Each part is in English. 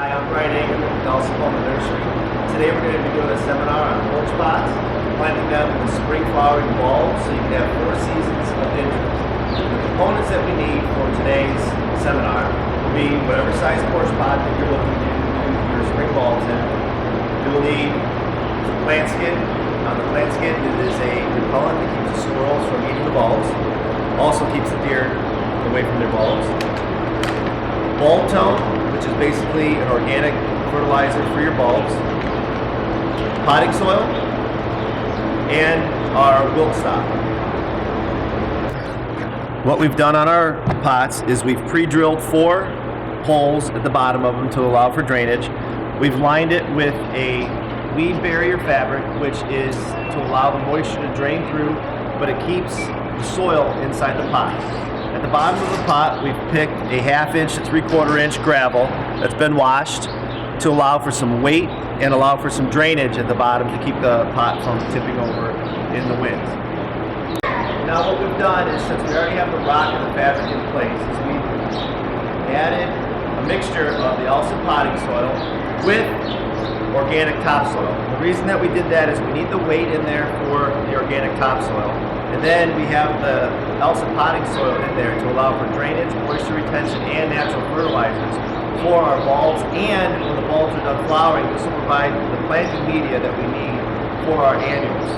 Hi, I'm Bryon Angerman with Alsip Nursery. Today we're going to be doing a seminar on porch pots, planting them with spring flowering bulbs so you can have 4 seasons of interest. The components that we need for today's seminar will be whatever size porch pot that you're looking to do your spring bulbs in. You will need plant skin. On the plant skin, it is a repellent that keeps the squirrels from eating the bulbs. Also keeps the deer away from their bulbs. Bulb tone, which is basically an organic fertilizer for your bulbs, potting soil, and our wilt stop. What we've done on our pots is we've pre-drilled 4 holes at the bottom of them to allow for drainage. We've lined it with a weed barrier fabric, which is to allow the moisture to drain through, but it keeps the soil inside the pot. At the bottom of the pot, we've picked a 1/2 inch to 3/4 inch gravel that's been washed to allow for some weight and allow for some drainage at the bottom to keep the pot from tipping over in the wind. Now what we've done is, since we already have the rock and the fabric in place, is we've added a mixture of the Alsip potting soil with organic topsoil. The reason that we did that is we need the weight in there for the organic topsoil. And then we have the Alsip potting soil in there to allow for drainage, moisture retention, and natural fertilizers for our bulbs. And when the bulbs are done flowering, this will provide the planting media that we need for our annuals.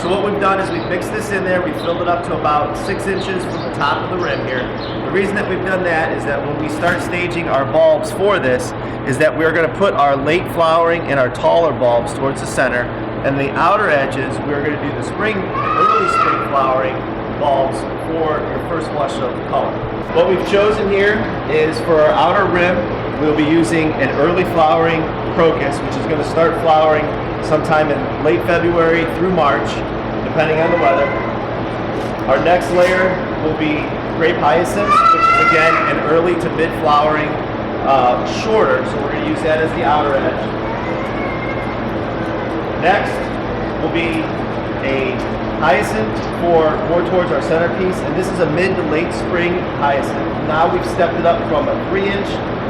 So what we've done is we've mixed this in there. We filled it up to about 6 inches from the top of the rim here. The reason that we've done that is that when we start staging our bulbs for this, is that we're going to put our late flowering and our taller bulbs towards the center. And the outer edges, we're going to do the early spring flowering bulbs for your first flush of color. What we've chosen here is for our outer rim, we'll be using an early flowering crocus, which is going to start flowering sometime in late February through March, depending on the weather. Our next layer will be grape hyacinth, which is again an early to mid flowering, shorter, so we're going to use that as the outer edge. Next will be a hyacinth for more towards our centerpiece, and this is a mid to late spring hyacinth. Now we've stepped it up from a 3-inch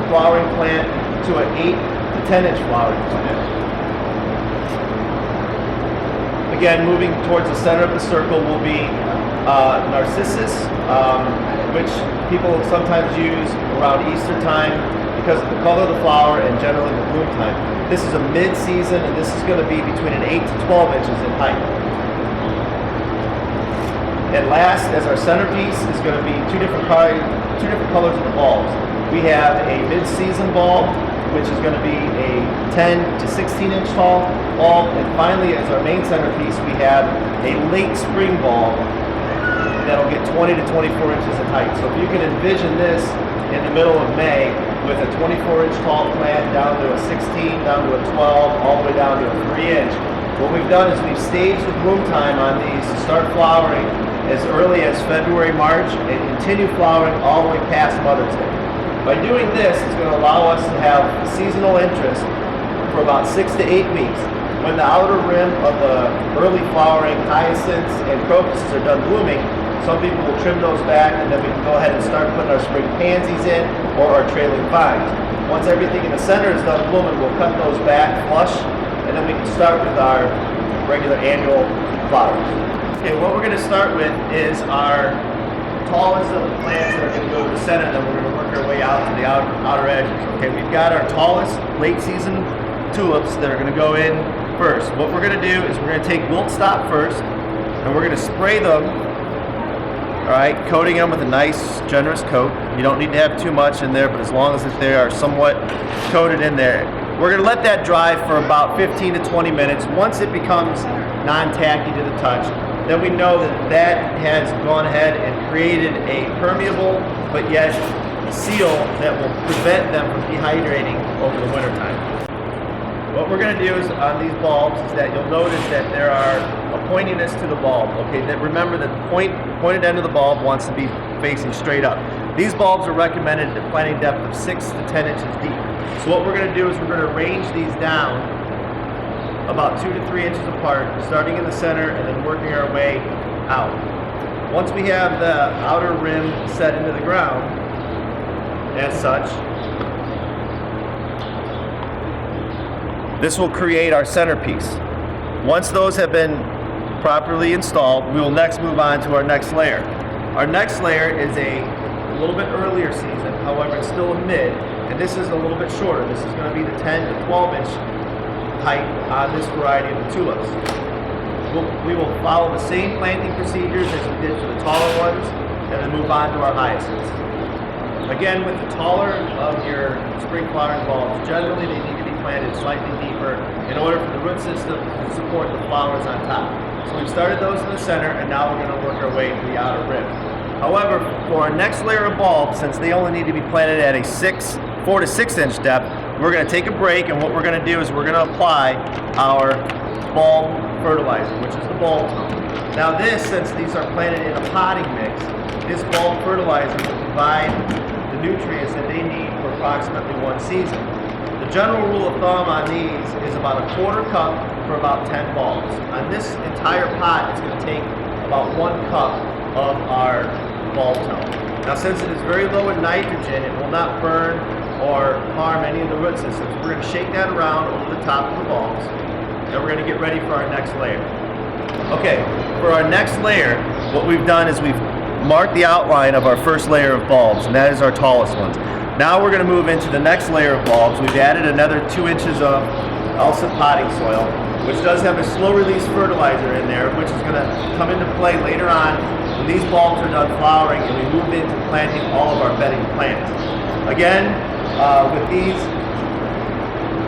flowering plant to an 8 to 10-inch flowering plant. Again, moving towards the center of the circle will be narcissus, which people sometimes use around Easter time because of the color of the flower and generally the bloom time. This is a mid-season, and this is going to be between an 8 to 12 inches in height. And last, as our centerpiece, is going to be two different colors of the bulbs. We have a mid-season bulb, which is going to be a 10 to 16 inch tall bulb. And finally, as our main centerpiece, we have a late spring bulb that'll get 20 to 24 inches in height. So if you can envision this in the middle of May with a 24-inch tall plant down to a 16, down to a 12, all the way down to a 3-inch. What we've done is we've staged the bloom time on these to start flowering as early as February, March, and continue flowering all the way past Mother's Day. By doing this, it's going to allow us to have seasonal interest for about 6 to 8 weeks. When the outer rim of the early flowering hyacinths and crocuses are done blooming, some people will trim those back, and then we can go ahead and start putting our spring pansies in or our trailing vines. Once everything in the center is done blooming, we'll cut those back flush, and then we can start with our regular annual flowers. Okay, what we're going to start with is our tallest of the plants that are going to go to the center, and then we're going to work our way out to the outer edges. Okay, we've got our tallest late season tulips that are going to go in first. What we're going to do is we're going to take wilt stop first, and we're going to spray them. All right, coating them with a nice, generous coat. You don't need to have too much in there, but as long as they are somewhat coated in there. We're going to let that dry for about 15 to 20 minutes. Once it becomes non-tacky to the touch, then we know that that has gone ahead and created a permeable, but yet seal that will prevent them from dehydrating over the wintertime. What we're going to do is on these bulbs is that you'll notice that there are a pointiness to the bulb. Okay, that remember that the pointed end of the bulb wants to be facing straight up. These bulbs are recommended at planting depth of 6 to 10 inches deep. So what we're going to do is we're going to arrange these down about 2 to 3 inches apart, starting in the center and then working our way out. Once we have the outer rim set into the ground, as such, This will create our centerpiece. Once those have been properly installed, we will next move on to our next layer. Our next layer is a little bit earlier season, however it's still a mid, and this is a little bit shorter. This is going to be the 10 to 12 inch height on this variety of the tulips. We will follow the same planting procedures as we did for the taller ones, and then move on to our hyacinths. Again, with the taller of your spring flowering bulbs, generally they need to be planted slightly deeper in order for the root system to support the flowers on top. So we've started those in the center, and now we're going to work our way to the outer rim. However, for our next layer of bulbs, since they only need to be planted at a 4 to 6 inch depth, we're going to take a break, and what we're going to do is we're going to apply our bulb fertilizer, which is the bulb-Tune. Now this, since these are planted in a potting mix, this bulb fertilizer will provide the nutrients that they need for approximately one season. The general rule of thumb on these is about a 1/4 cup for about 10 bulbs. On this entire pot, it's going to take about 1 cup of our bulb-Tune. Now since it is very low in nitrogen, it will not burn or harm any of the root systems. We're going to shake that around over the top of the bulbs, and we're going to get ready for our next layer. Okay, for our next layer, what we've done is we've marked the outline of our first layer of bulbs, and that is our tallest ones. Now we're going to move into the next layer of bulbs. We've added another 2 inches of Alsip potting soil, which does have a slow release fertilizer in there, which is going to come into play later on when these bulbs are done flowering and we move into planting all of our bedding plants. Again, with these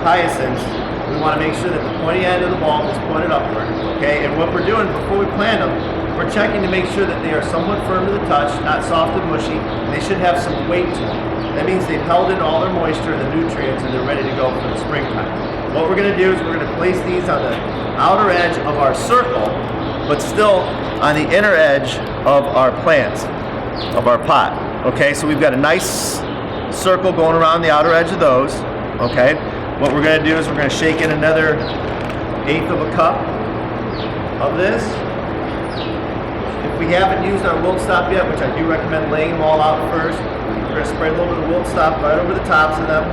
hyacinths, we want to make sure that the pointy end of the bulb is pointed upward, okay? And what we're doing before we plant them, we're checking to make sure that they are somewhat firm to the touch, not soft and mushy, and they should have some weight to them. That means they've held in all their moisture and the nutrients, and they're ready to go for the springtime. What we're going to do is we're going to place these on the outer edge of our circle, but still on the inner edge of our plants, of our pot, okay? So we've got a nice circle going around the outer edge of those, okay? What we're going to do is we're going to shake in another 1/8 of a cup of this. If we haven't used our wilt stop yet, which I do recommend laying them all out first, we're going to spray a little bit of wilt stop right over the tops of them.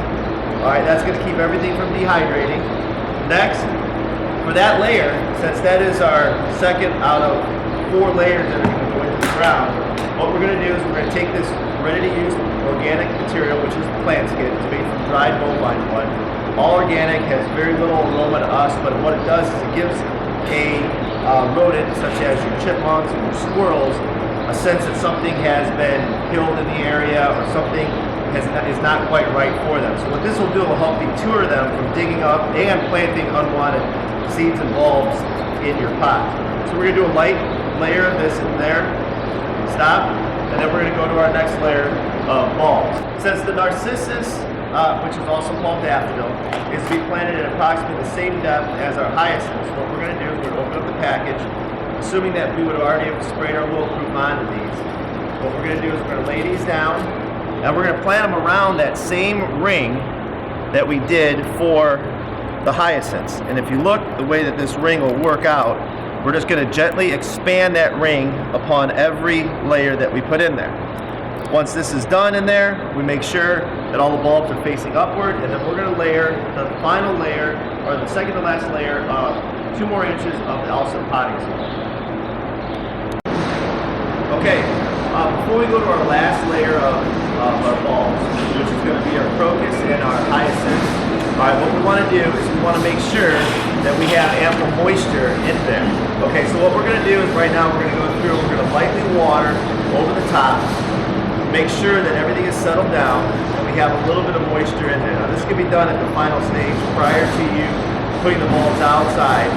All right, that's going to keep everything from dehydrating. Next, for that layer, since that is our second out of 4 layers that are going to go into the ground, what we're going to do is we're going to take this ready-to-use organic material, which is plant skin. It's made from dried bovine blood. All organic, has very little aroma to us, but what it does is it gives a rodent, such as your chipmunks and your squirrels, a sense that something has been killed in the area or something is not quite right for them. So what this will do will help deter them from digging up and planting unwanted seeds and bulbs in your pot. So we're going to do a light layer of this in there, stop, and then we're going to go to our next layer of bulbs. Since the narcissus, which is also called daffodil, is to be planted at approximately the same depth as our hyacinths. What we're going to do is we're going to open up the package, assuming that we would already have sprayed our wilt-proof onto these. What we're going to do is we're going to lay these down, and we're going to plant them around that same ring that we did for the hyacinths. And if you look the way that this ring will work out, we're just going to gently expand that ring upon every layer that we put in there. Once this is done in there, we make sure that all the bulbs are facing upward, and then we're going to layer the final layer, or the second to last layer, of 2 more inches of the Alsip potting soil. Okay, before we go to our last layer of our bulbs, which is going to be our crocus and our hyacinths, all right, what we want to do is we want to make sure that we have ample moisture in there. Okay, so what we're going to do is right now we're going to go through, we're going to lightly water over the top, make sure that everything is settled down and we have a little bit of moisture in there. Now this can be done at the final stage prior to you putting the bulbs outside.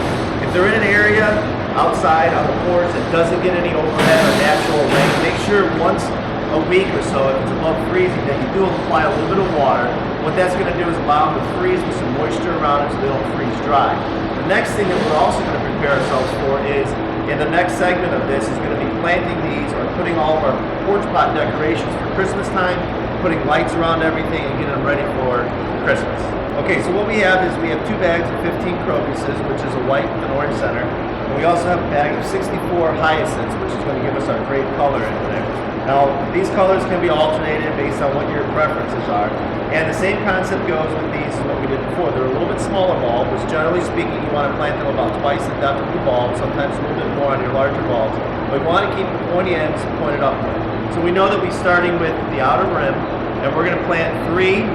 If they're in an area outside on the porch that doesn't get any overhead or natural rain, make sure once a week or so, if it's above freezing, that you do apply a little bit of water. What that's going to do is allow them to freeze with some moisture around them so they don't freeze dry. The next thing that we're also going to prepare ourselves for is, in the next segment of this, is going to be planting these or putting all of our porch pot decorations for Christmas time, putting lights around everything and getting them ready for Christmas. Okay, so what we have is we have 2 bags of 15 crocuses, which is a white with an orange center. And we also have a bag of 64 hyacinths, which is going to give us our great color in there. Now, these colors can be alternated based on what your preferences are. And the same concept goes with these as what we did before. They're a little bit smaller bulb, which generally speaking, you want to plant them about twice the depth of your bulb, sometimes a little bit more on your larger bulbs. But we want to keep the pointy ends pointed upward. So we know that we're starting with the outer rim, and we're going to plant 3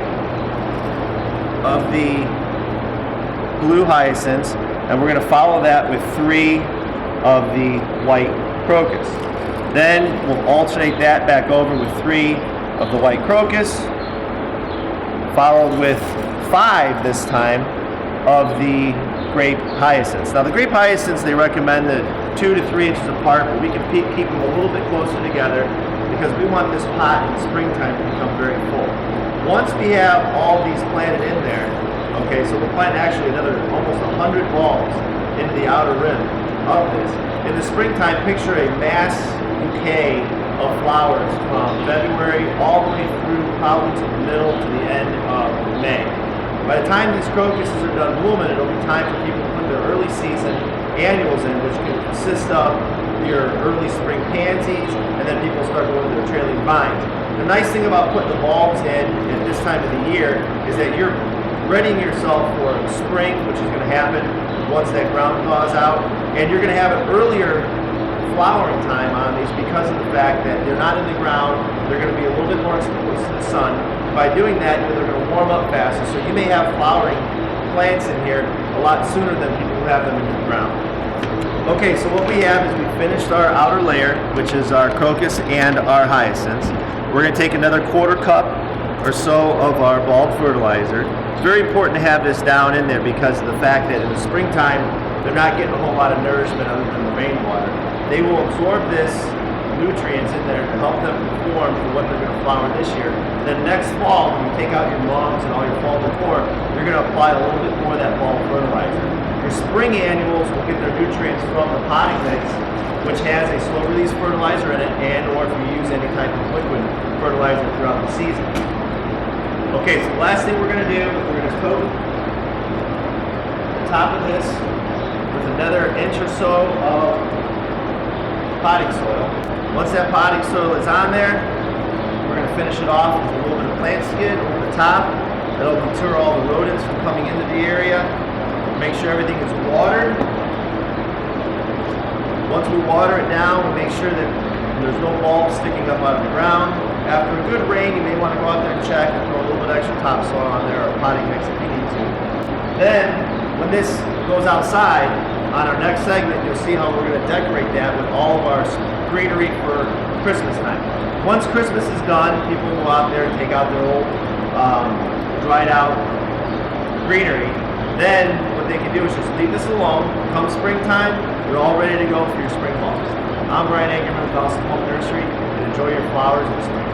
of the blue hyacinths, and we're going to follow that with 3 of the white crocus. Then we'll alternate that back over with 3 of the white crocus, followed with 5 this time of the grape hyacinths. Now the grape hyacinths, they recommend that 2 to 3 inches apart, but we can keep them a little bit closer together because we want this pot in springtime to become very full. Once we have all these planted in there, okay, so we'll plant actually another almost 100 bulbs into the outer rim of this. In the springtime, picture a mass bouquet of flowers from February all the way through probably to the middle to the end of May. By the time these crocuses are done blooming, it'll be time for people to put their early season annuals in, which can consist of your early spring pansies, and then people start going to their trailing vines. The nice thing about putting the bulbs in at this time of the year is that you're readying yourself for spring, which is going to happen once that ground thaws out, and you're going to have an earlier flowering time on these because of the fact that they're not in the ground. They're going to be a little bit more exposed to the sun. By doing that, they're going to warm up faster, so you may have flowering plants in here a lot sooner than people who have them in the ground. Okay, so what we have is we finished our outer layer, which is our crocus and our hyacinths. We're going to take another 1/4 cup or so of our bulb fertilizer. It's very important to have this down in there because of the fact that in the springtime, they're not getting a whole lot of nourishment other than the rainwater. They will absorb this nutrients in there to help them perform for what they're going to flower this year. Then next fall, when you take out your mums and all your fall decor, you're going to apply a little bit more of that bulb fertilizer. Your spring annuals will get their nutrients from the potting mix, which has a slow release fertilizer in it, and or if you use any type of liquid fertilizer throughout the season. Okay, so the last thing we're going to do, we're going to coat the top of this with another inch or so of potting soil. Once that potting soil is on there, we're going to finish it off with a little bit of plant skid over the top. That'll deter all the rodents from coming into the area. Make sure everything is watered. Once we water it down, we make sure that there's no bulbs sticking up out of the ground. After a good rain, you may want to go out there and check and throw a little bit extra topsoil on there or potting mix if you need to. Then, when this goes outside, on our next segment, you'll see how we're going to decorate that with all of our greenery for Christmas time. Once Christmas is done, people will go out there and take out their old dried out greenery. Then what they can do is just leave this alone. Come springtime, you're all ready to go for your spring bulbs. I'm Bryon Angerman with Alsip Nursery, and enjoy your flowers in the spring.